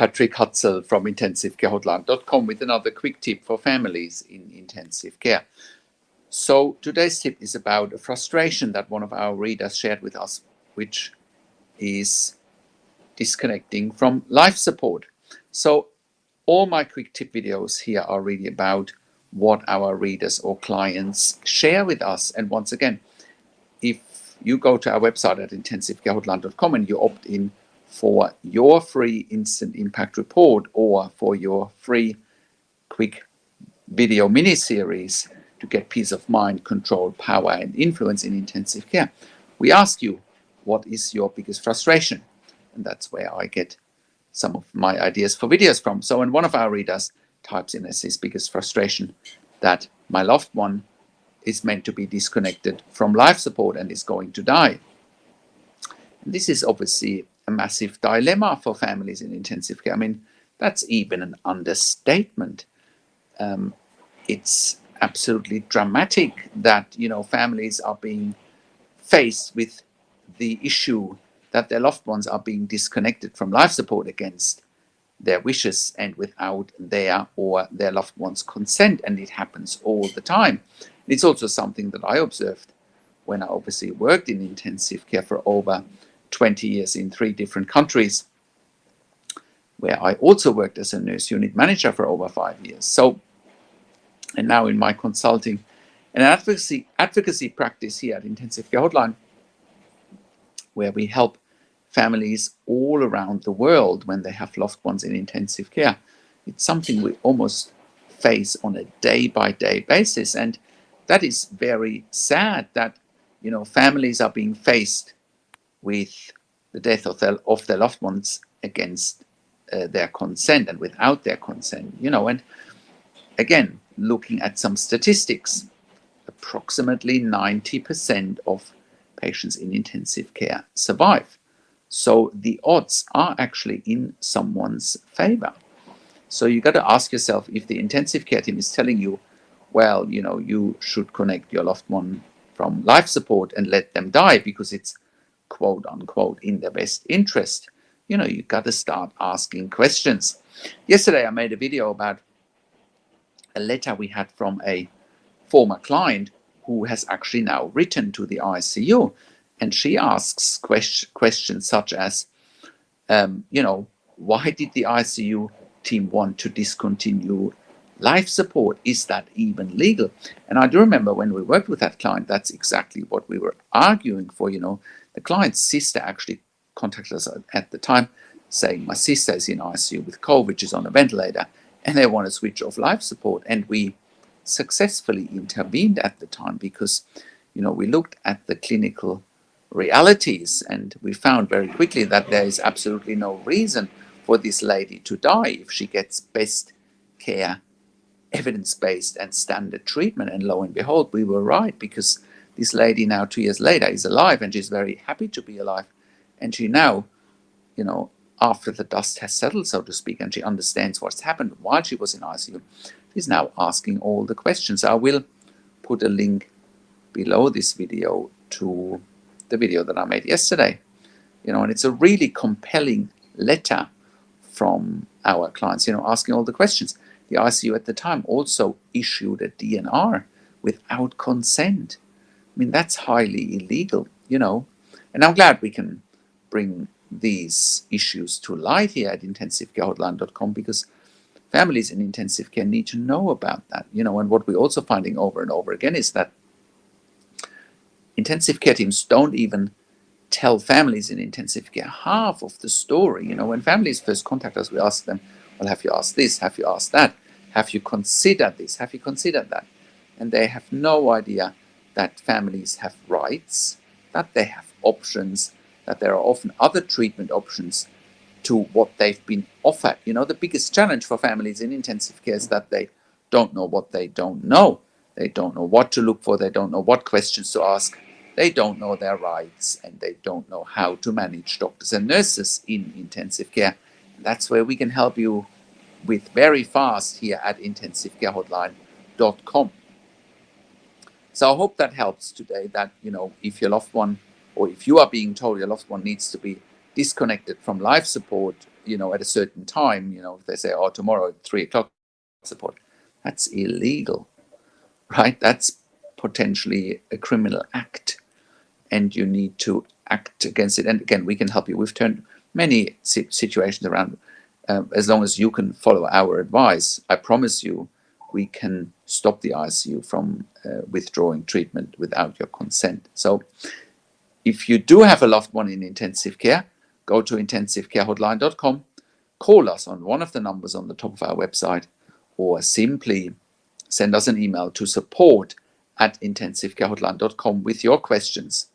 Patrick Hutzel from IntensiveCareHotline.com with another quick tip for families in intensive care. So today's tip is about a frustration that one of our readers shared with us, which is disconnecting from life support. So all my quick tip videos here are really about what our readers or clients share with us. And once again, if you go to our website at IntensiveCareHotline.com and you opt in for your free instant impact report or for your free quick video mini-series to get peace of mind, control, power, and influence in intensive care, we ask you, what is your biggest frustration? And that's where I get some of my ideas for videos from. So when one of our readers types in as his biggest frustration that my loved one is meant to be disconnected from life support and is going to die. And this is obviously a massive dilemma for families in intensive care. I mean, that's even an understatement. It's absolutely dramatic that, families are being faced with the issue that their loved ones are being disconnected from life support against their wishes and without their or their loved one's consent, and it happens all the time. It's also something that I observed when I obviously worked in intensive care for over 20 years in 3 different countries, where I also worked as a nurse unit manager for over 5 years. So, and now in my consulting and advocacy practice here at Intensive Care Hotline, where we help families all around the world when they have loved ones in intensive care. It's something we almost face on a day-by-day basis, and that is very sad that families are being faced with the death of their loved ones against their consent and without their consent. And again, looking at some statistics, approximately 90% of patients in intensive care survive. So the odds are actually in someone's favor. So you got to ask yourself, if the intensive care team is telling you, well, you should connect your loved one from life support and let them die because it's quote unquote in their best interest, you got to start asking questions. Yesterday I made a video about a letter we had from a former client who has actually now written to the ICU, and she asks questions such as, why did the ICU team want to discontinue life support? Is that even legal? And I do remember when we worked with that client, that's exactly what we were arguing for. The client's sister actually contacted us at the time saying, my sister is in ICU with COVID, she's on a ventilator, and they want to switch off life support. And we successfully intervened at the time because, we looked at the clinical realities and we found very quickly that there is absolutely no reason for this lady to die if she gets best care, evidence-based and standard treatment. And lo and behold, we were right, because this lady now 2 years later is alive and she's very happy to be alive. And she now, after the dust has settled, so to speak, and she understands what's happened while she was in ICU, she's now asking all the questions. I will put a link below this video to the video that I made yesterday. And it's a really compelling letter from our clients, asking all the questions. The ICU at the time also issued a DNR without consent. I mean, that's highly illegal, and I'm glad we can bring these issues to light here at IntensiveCareHotline.com, because families in intensive care need to know about that, and what we're also finding over and over again is that intensive care teams don't even tell families in intensive care half of the story. When families first contact us, we ask them, well, have you asked this? Have you asked that? Have you considered this? Have you considered that? And they have no idea that families have rights, that they have options, that there are often other treatment options to what they've been offered. The biggest challenge for families in intensive care is that they don't know what they don't know. They don't know what to look for. They don't know what questions to ask. They don't know their rights, and they don't know how to manage doctors and nurses in intensive care. And that's where we can help you with very fast here at IntensiveCareHotline.com. So I hope that helps today, that, if your loved one, or if you are being told your loved one needs to be disconnected from life support at a certain time, if they say, oh, tomorrow at 3 o'clock support, that's illegal, right? That's potentially a criminal act, and you need to act against it. And again, we can help you. We've turned many situations around. As long as you can follow our advice, I promise you, we can stop the ICU from withdrawing treatment without your consent. So if you do have a loved one in intensive care, go to intensivecarehotline.com, call us on one of the numbers on the top of our website, or simply send us an email to support@intensivecarehotline.com with your questions.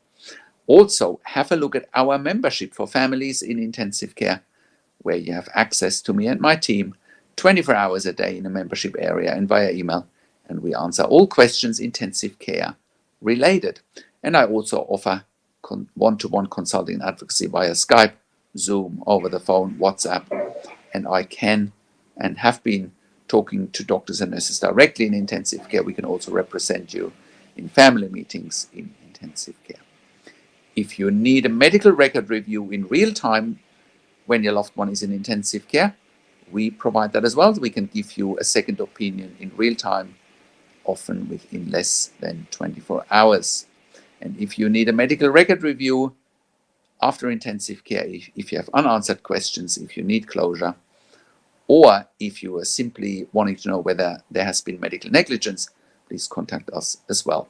Also, have a look at our membership for families in intensive care, where you have access to me and my team 24 hours a day in a membership area and via email, and we answer all questions intensive care related. And I also offer one-to-one consulting and advocacy via Skype, Zoom, over the phone, WhatsApp, and I can and have been talking to doctors and nurses directly in intensive care. We can also represent you in family meetings in intensive care. If you need a medical record review in real time when your loved one is in intensive care, we provide that as well. We can give you a second opinion in real time, often within less than 24 hours. And if you need a medical record review after intensive care, if you have unanswered questions, if you need closure, or if you are simply wanting to know whether there has been medical negligence, please contact us as well.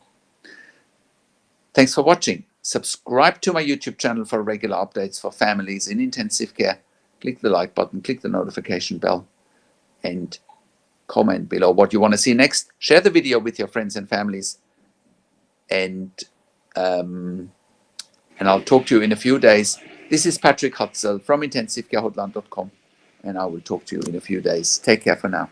Thanks for watching. Subscribe to my YouTube channel for regular updates for families in intensive care. Click the like button, click the notification bell, and comment below what you want to see next. Share the video with your friends and families, and I'll talk to you in a few days. This is Patrick Hutzel from intensivecarehotline.com, and I will talk to you in a few days. Take care for now.